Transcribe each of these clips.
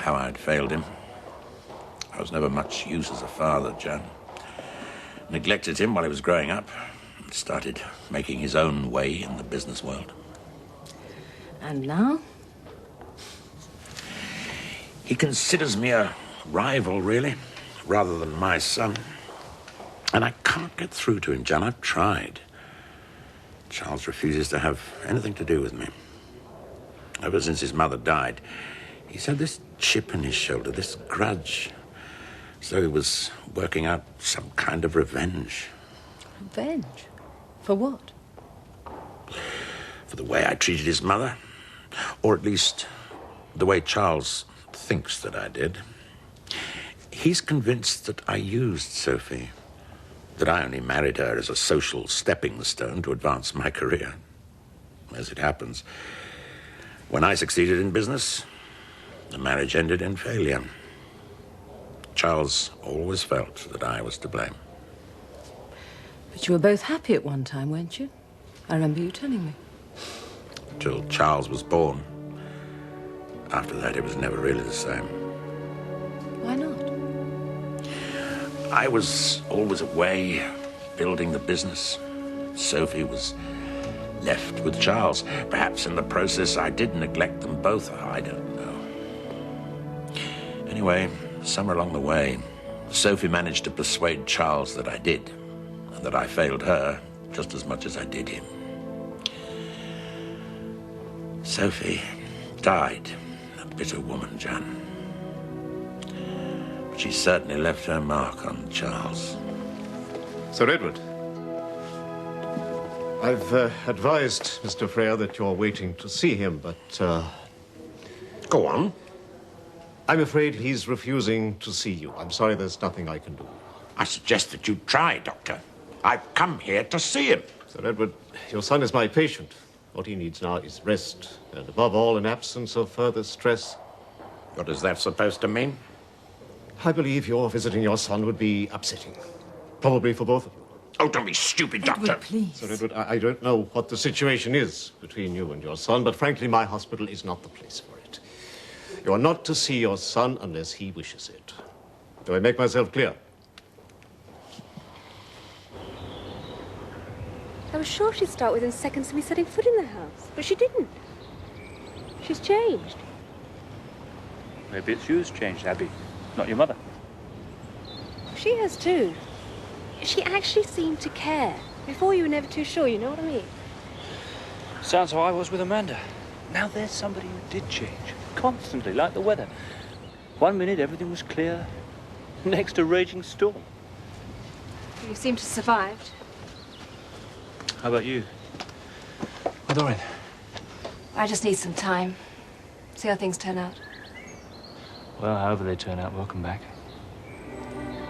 how I'd failed him. I was never much use as a father, Jan. Neglected him while he was growing up. Started making his own way in the business world. And now? He considers me a rival, really, rather than my son. And I can't get through to him, Jan. I've tried. Charles refuses to have anything to do with me. Ever since his mother died, he's had this chip in his shoulder, this grudge. So he was working out some kind of revenge. Revenge? For what? For the way I treated his mother. Or at least the way Charles thinks that I did. He's convinced that I used Sophie. That I only married her as a social stepping stone to advance my career. As it happens, when I succeeded in business, the marriage ended in failure. Charles always felt that I was to blame. But you were both happy at one time, weren't you? I remember you telling me. Till Charles was born. After that, it was never really the same. Why not? I was always away, building the business. Sophie was left with Charles. Perhaps in the process I did neglect them both. I don't know. Anyway, somewhere along the way, Sophie managed to persuade Charles that I did, and that I failed her just as much as I did him. Sophie died, a bitter woman, Jan. But she certainly left her mark on Charles. Sir Edward, I've advised Mr. Frere that you're waiting to see him, but... Go on. I'm afraid he's refusing to see you. I'm sorry, there's nothing I can do. I suggest that you try, Doctor. I've come here to see him. Sir Edward, your son is my patient. What he needs now is rest, and above all, an absence of further stress. What is that supposed to mean? I believe your visiting your son would be upsetting. Probably for both of you. Oh, don't be stupid, Doctor. Edward, please. Sir Edward, I don't know what the situation is between you and your son, but frankly, my hospital is not the place for it. You are not to see your son unless he wishes it. Do I make myself clear? I was sure she'd start within seconds of me setting foot in the house, but she didn't. She's changed. Maybe it's you who's changed, Abby, not your mother. She has too. She actually seemed to care. Before you were never too sure, you know what I mean? Sounds how I was with Amanda. Now there's somebody who did change. Constantly, like the weather. One minute everything was clear, next a raging storm. You seem to have survived. How about you? Doreen? I just need some time. See how things turn out. Well, however they turn out, welcome back.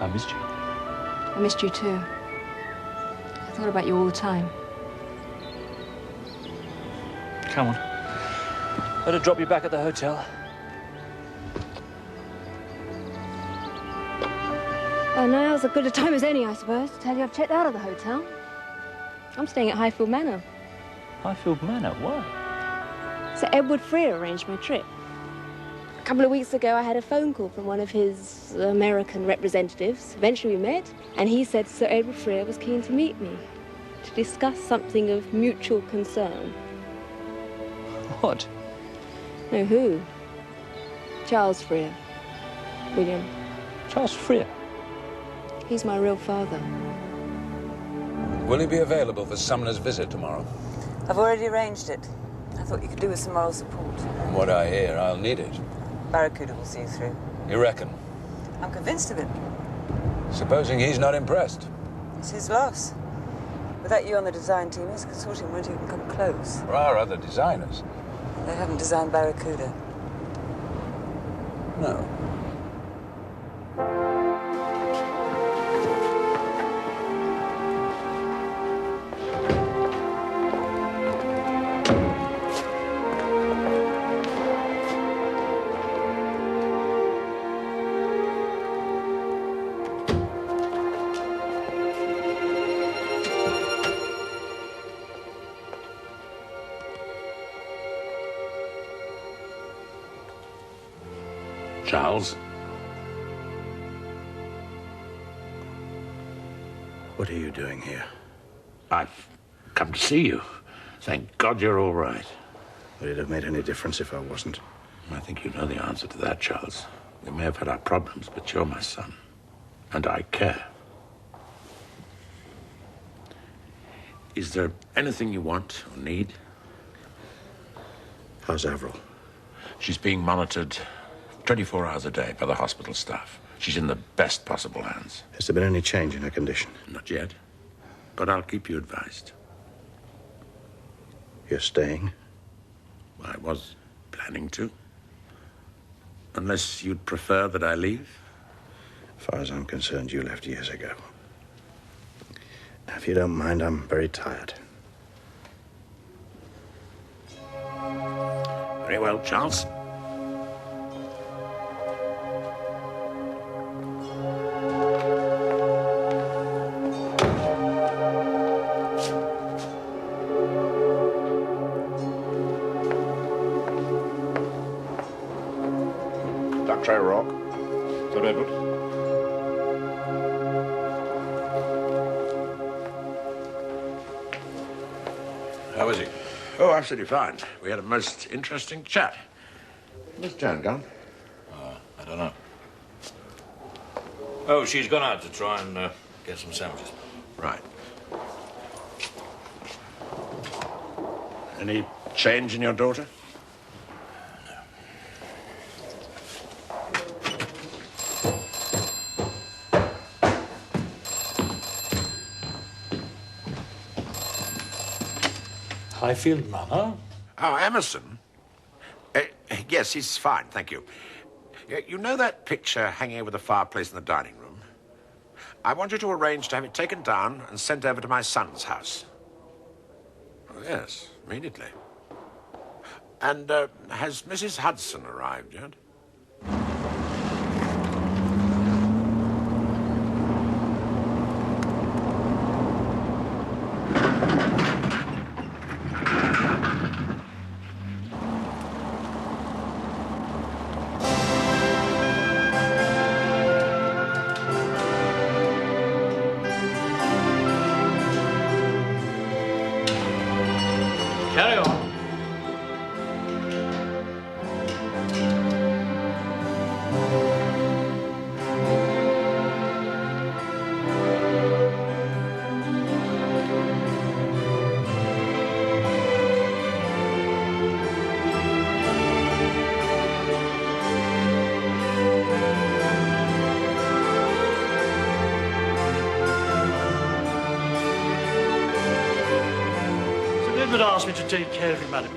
I missed you. I missed you too. I thought about you all the time. Come on. Better drop you back at the hotel. Well, now's as good a time as any, I suppose, to tell you I've checked out of the hotel. I'm staying at Highfield Manor. Highfield Manor? Why? Sir Edward Frere arranged my trip. A couple of weeks ago, I had a phone call from one of his American representatives. Eventually we met, and he said Sir Edward Frere was keen to meet me to discuss something of mutual concern. What? No, who? Charles Frere. William. Charles Frere? He's my real father. Will he be available for Sumner's visit tomorrow? I've already arranged it. I thought you could do with some moral support. From what I hear, I'll need it. Barracuda will see you through. You reckon? I'm convinced of it. Supposing he's not impressed? It's his loss. Without you on the design team, his consortium won't even come close. There are other designers. They haven't designed Barracuda. No. Charles? What are you doing here? I've come to see you. Thank God you're all right. Would it have made any difference if I wasn't? I think you know the answer to that, Charles. We may have had our problems, but you're my son. And I care. Is there anything you want or need? How's Avril? She's being monitored 24 hours a day by the hospital staff. She's in the best possible hands. Has there been any change in her condition? Not yet, but I'll keep you advised. You're staying? I was planning to. Unless you'd prefer that I leave? As far as I'm concerned, you left years ago. Now, if you don't mind, I'm very tired. Very well, Charles. Dr. O'Rourke. Sir Edward. How is he? Oh, absolutely fine. We had a most interesting chat. Miss Joan gone? I don't know. Oh, she's gone out to try and get some sandwiches. Right. Any change in your daughter? Highfield Manor? Oh, Emerson? Yes, he's fine, thank you. You know that picture hanging over the fireplace in the dining room? I want you to arrange to have it taken down and sent over to my son's house. Oh, yes, immediately. And has Mrs. Hudson arrived yet? Carry on. Edward asked me to take care of you, madam.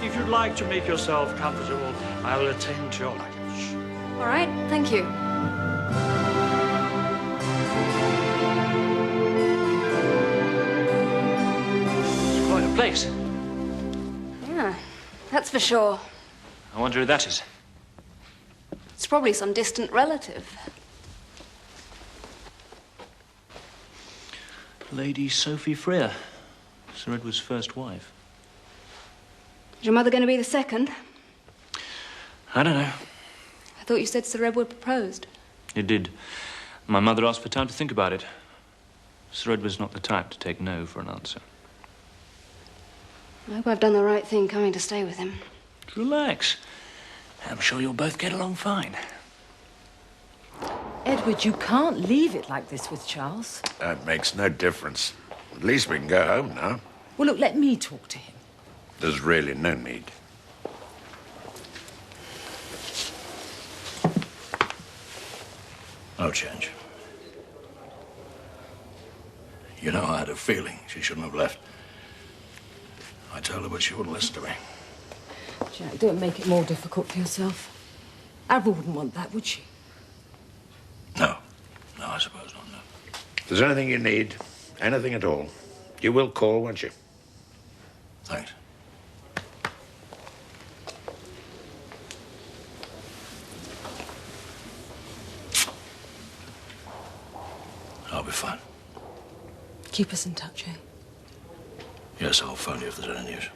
If you'd like to make yourself comfortable, I will attend to your luggage. All right, thank you. It's quite a place. Yeah, that's for sure. I wonder who that is. It's probably some distant relative. Lady Sophie Freer, Sir Edward's first wife. Is your mother going to be the second? I don't know. I thought you said Sir Edward proposed. It did. My mother asked for time to think about it. Sir Edward's not the type to take no for an answer. I hope I've done the right thing coming to stay with him. Relax. I'm sure you'll both get along fine. Edward, you can't leave it like this with Charles. That makes no difference. At least we can go home now. Well, look, let me talk to him. There's really no need. No change. You know, I had a feeling she shouldn't have left. I told her, but she wouldn't listen to me. Jack, don't make it more difficult for yourself. Avril wouldn't want that, would she? No. No, I suppose not, no. If there's anything you need, anything at all, you will call, won't you? Thanks. I'll be fine. Keep us in touch, eh? Yes, I'll phone you if there's any news.